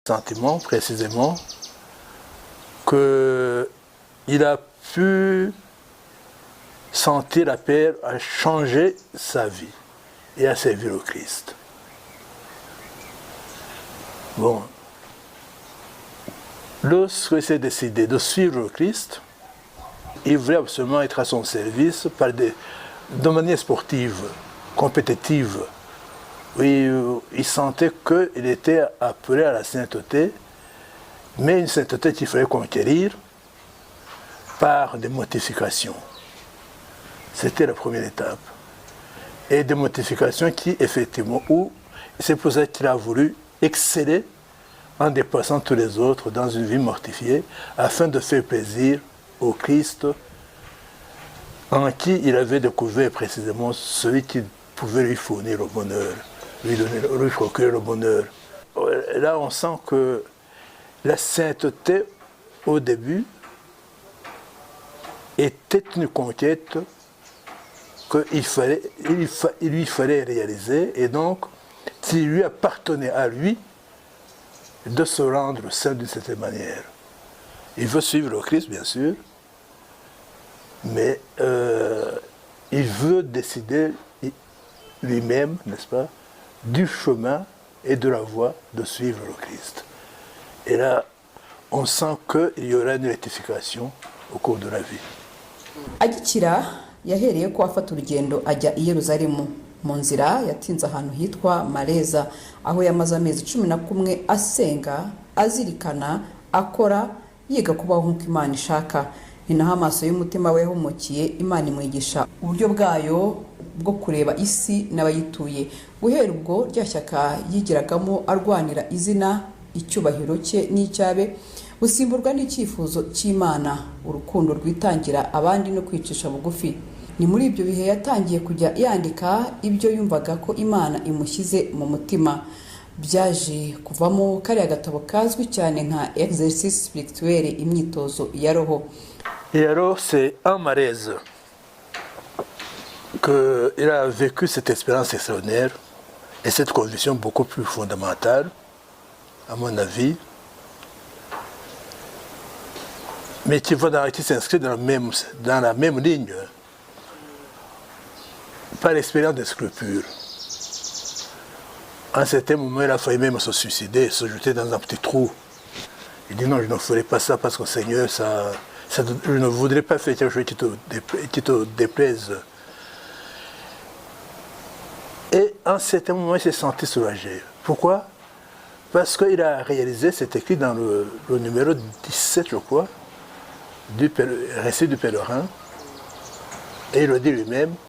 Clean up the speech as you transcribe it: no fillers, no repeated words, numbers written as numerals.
Sentiment précisément qu'il a pu sentir l'appel à changer sa vie et à servir au Christ. Bon, lorsqu'il s'est décidé de suivre le Christ, il voulait absolument être à son service de manière sportive, compétitive. Oui, il sentait qu'il était appelé à la sainteté, mais une sainteté qu'il fallait conquérir par des mortifications. C'était la première étape. Et des mortifications qui, effectivement, c'est pour ça qu'il a voulu exceller en dépassant tous les autres dans une vie mortifiée, afin de faire plaisir au Christ, en qui il avait découvert précisément celui qui pouvait lui fournir le bonheur, lui procurer le bonheur. Là, on sent que la sainteté, au début, était une conquête qu'il lui fallait réaliser, et donc, s'il lui appartenait à lui de se rendre saint d'une certaine manière. Il veut suivre le Christ, bien sûr, mais il veut décider lui-même, n'est-ce pas, du chemin et de la voie de suivre le Christ. Et là, on sent qu'il y aura une rectification au cours de la vie. Agikira yahereye ko afata urugendo ajya i Yerusalemu. Mu nzira yatinze ahantu hitwa Mareza, aho yamaze amezi 11 asenga, azirikana, akora, yiga kubaho nk'uko Imana ishaka. Ni naho amaso y'umutima we humukiye, Imana imwigisha uburyo bwayo bwo kureba isi n'abayituye. Guhera ubwo ryashyaka yigiragamo arwanira izina, icyubahiro cye n'icyabe, busimburwa n'icyifuzo cy'Imana, urukundo rwitangira abandi no kwicisha bugufi. Ni muri ibyo bihe yatangiye kujya yandika ibyo yumvaga ko Imana imushyize mu mutima. Byaje kuvamo kariya gatabo kazwi cyane nka exercice spirituel, imyitozo ya roho. Et alors, c'est en Marèze qu'il a vécu cette expérience extraordinaire et cette conviction beaucoup plus fondamentale, à mon avis, mais qui s'inscrit dans la même ligne, par l'expérience des scrupules. À un certain moment, il a failli même se suicider, se jeter dans un petit trou. Il dit non, je ne ferai pas ça parce que Seigneur, je ne voudrais pas faire quelque chose qui te déplaise. Et à un certain moment, il s'est senti soulagé. Pourquoi? Parce qu'il a réalisé, c'est écrit dans le numéro 17, je crois, du récit du pèlerin, et il le dit lui-même,